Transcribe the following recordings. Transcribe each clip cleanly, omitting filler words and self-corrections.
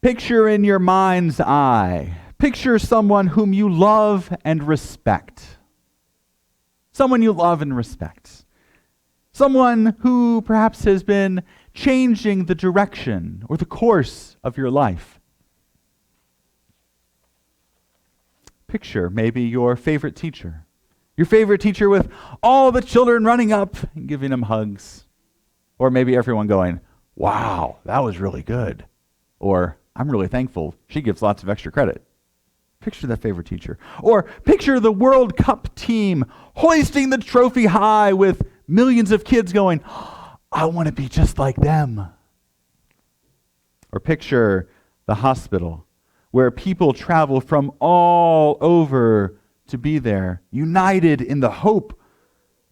Picture in your mind's eye. Picture someone whom you love and respect. Someone you love and respect. Someone who perhaps has been changing the direction or the course of your life. Picture maybe your favorite teacher. Your favorite teacher with all the children running up and giving them hugs. Or maybe everyone going, wow, that was really good. Or, I'm really thankful she gives lots of extra credit. Picture that favorite teacher. Or picture the World Cup team hoisting the trophy high with millions of kids going, I want to be just like them. Or picture the hospital where people travel from all over to be there, united in the hope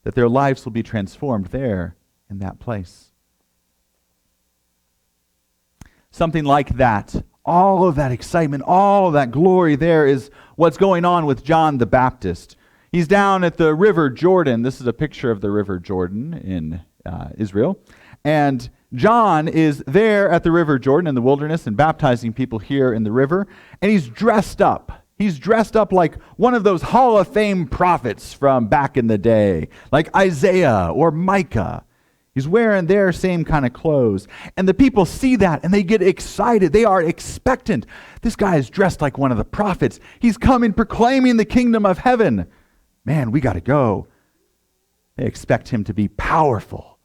that their lives will be transformed there in that place. Something like that. All of that excitement, all of that glory there is what's going on with John the Baptist. He's down at the River Jordan. This is a picture of the River Jordan in Israel. And John is there at the River Jordan in the wilderness and baptizing people here in the river. And he's dressed up. He's dressed up like one of those Hall of Fame prophets from back in the day, like Isaiah or Micah. He's wearing their same kind of clothes. And the people see that and they get excited. They are expectant. This guy is dressed like one of the prophets. He's coming proclaiming the kingdom of heaven. Man, we got to go. They expect him to be powerful,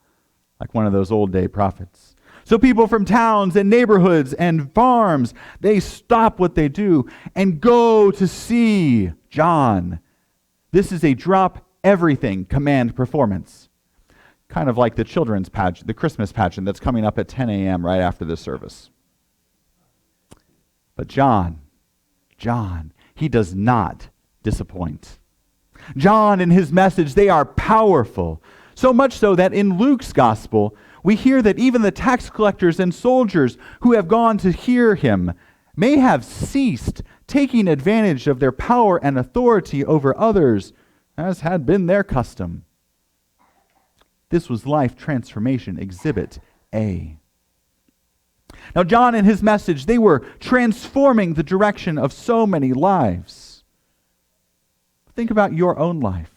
like one of those old day prophets. So people from towns and neighborhoods and farms, they stop what they do and go to see John. This is a drop everything command performance. Kind of like the children's pageant, the Christmas pageant that's coming up at 10 a.m. right after this service. But John, he does not disappoint. John and his message, they are powerful. So much so that in Luke's gospel, we hear that even the tax collectors and soldiers who have gone to hear him may have ceased taking advantage of their power and authority over others, as had been their custom. This was Life Transformation Exhibit A. Now, John and his message, they were transforming the direction of so many lives. Think about your own life.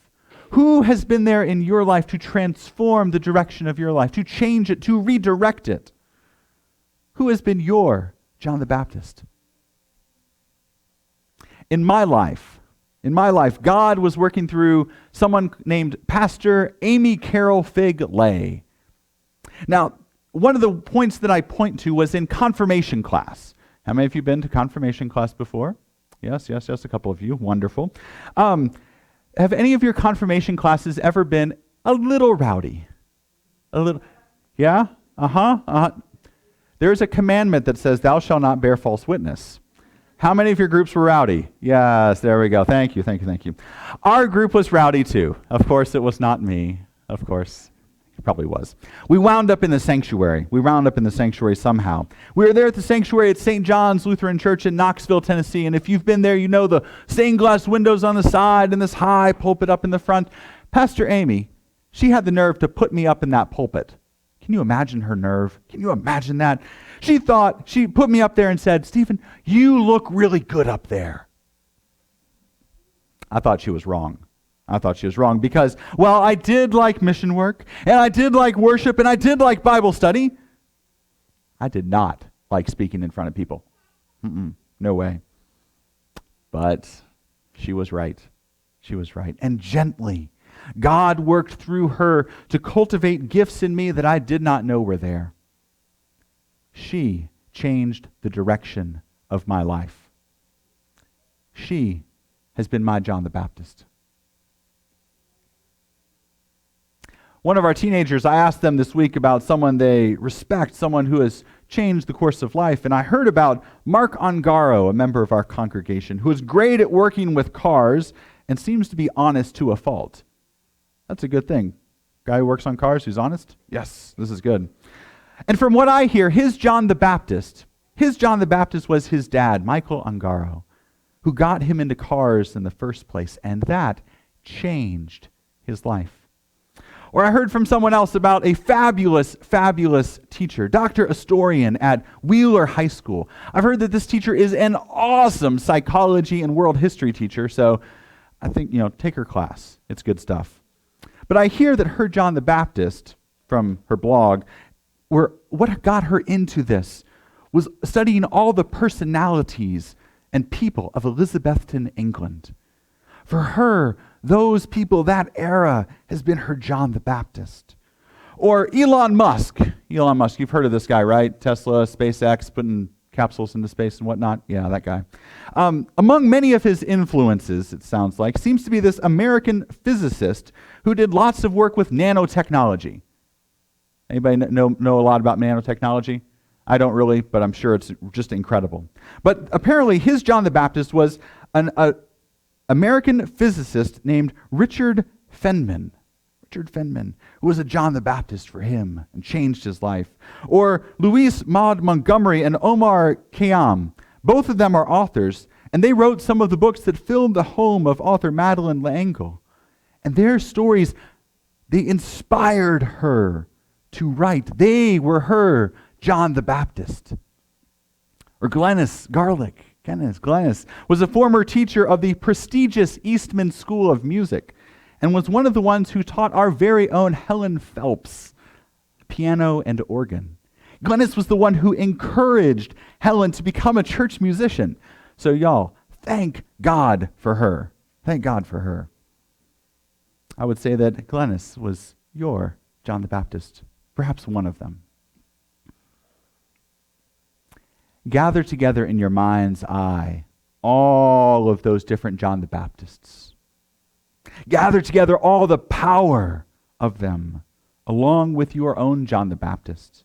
Who has been there in your life to transform the direction of your life, to change it, to redirect it? Who has been your John the Baptist? In my life, God was working through someone named Pastor Amy Carol Fig Lay. Now, one of the points that I point to was in confirmation class. How many of you been to confirmation class before? Yes, a couple of you. Wonderful. Have any of your confirmation classes ever been a little rowdy? A little, yeah? There's a commandment that says, thou shalt not bear false witness. How many of your groups were rowdy? Yes, there we go. Thank you. Our group was rowdy too. Of course, it was not me. Of course, it probably was. We wound up in the sanctuary. Somehow. We were there at the sanctuary at St. John's Lutheran Church in Knoxville, Tennessee. And if you've been there, you know the stained glass windows on the side and this high pulpit up in the front. Pastor Amy, she had the nerve to put me up in that pulpit. Can you imagine her nerve? Can you imagine that? She put me up there and said, Stephen, you look really good up there. I thought she was wrong because, well, I did like mission work, and I did like worship, and I did like Bible study. I did not like speaking in front of people. No way. But she was right. And gently, God worked through her to cultivate gifts in me that I did not know were there. She changed the direction of my life. She has been my John the Baptist. One of our teenagers, I asked them this week about someone they respect, someone who has changed the course of life, and I heard about Mark Ongaro, a member of our congregation, who is great at working with cars and seems to be honest to a fault. That's a good thing. Guy who works on cars who's honest? Yes, this is good. And from what I hear, his John the Baptist was his dad, Michael Ongaro, who got him into cars in the first place, and that changed his life. Or I heard from someone else about a fabulous, fabulous teacher, Dr. Astorian at Wheeler High School. I've heard that this teacher is an awesome psychology and world history teacher, so I think, take her class. It's good stuff. But I hear that her John the Baptist, from her blog, what got her into this was studying all the personalities and people of Elizabethan England. For her, those people, that era, has been her John the Baptist. Or Elon Musk. Elon Musk, you've heard of this guy, right? Tesla, SpaceX, putting capsules into space and whatnot. Yeah, that guy. Among many of his influences, it sounds like, seems to be this American physicist who did lots of work with nanotechnology. Anybody know a lot about nanotechnology? I don't really, but I'm sure it's just incredible. But apparently his John the Baptist was an American physicist named Richard Feynman. Richard Feynman, who was a John the Baptist for him and changed his life. Or Louise Maud Montgomery and Omar Khayyam. Both of them are authors, and they wrote some of the books that filled the home of author Madeleine L'Engle. And their stories, they inspired her to write. They were her John the Baptist. Or Glenys Garlick. Glenys was a former teacher of the prestigious Eastman School of Music and was one of the ones who taught our very own Helen Phelps piano and organ. Glenys was the one who encouraged Helen to become a church musician. So y'all, thank God for her. Thank God for her. I would say that Glenys was your John the Baptist, perhaps one of them. Gather together in your mind's eye all of those different John the Baptists. Gather together all the power of them, along with your own John the Baptist.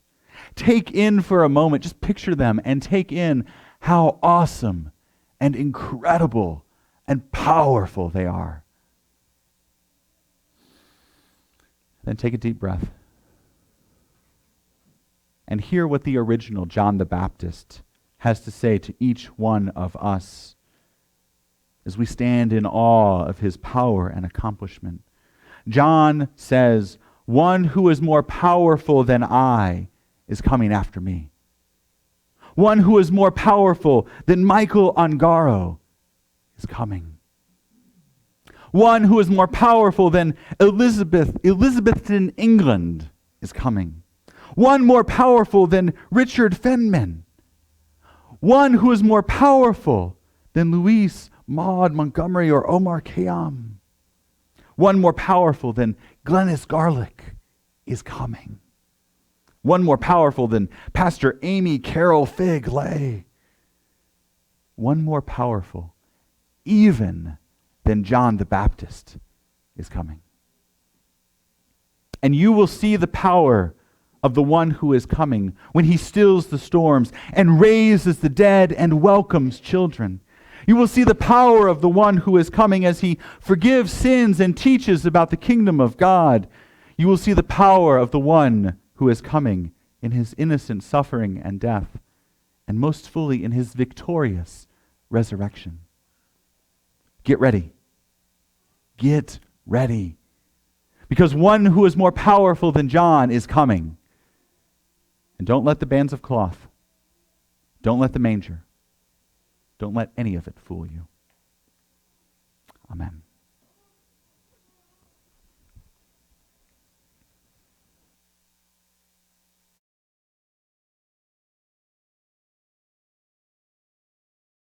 Take in for a moment, just picture them and take in how awesome and incredible and powerful they are. Then take a deep breath and hear what the original John the Baptist has to say to each one of us as we stand in awe of his power and accomplishment. John says, "One who is more powerful than I is coming after me. One who is more powerful than Michael Ungaro is coming. One who is more powerful than Elizabethan England is coming. One more powerful than Richard Feynman. One who is more powerful than Louise Maud Montgomery or Omar Khayyam. One more powerful than Glenys Garlick is coming. One more powerful than Pastor Amy Carol Fig Lay. One more powerful even than John the Baptist is coming. And you will see the power of the one who is coming when he stills the storms and raises the dead and welcomes children. You will see the power of the one who is coming as he forgives sins and teaches about the kingdom of God. You will see the power of the one who is coming in his innocent suffering and death, and most fully in his victorious resurrection. Get ready. Get ready. Because one who is more powerful than John is coming. And don't let the bands of cloth, don't let the manger, don't let any of it fool you. Amen.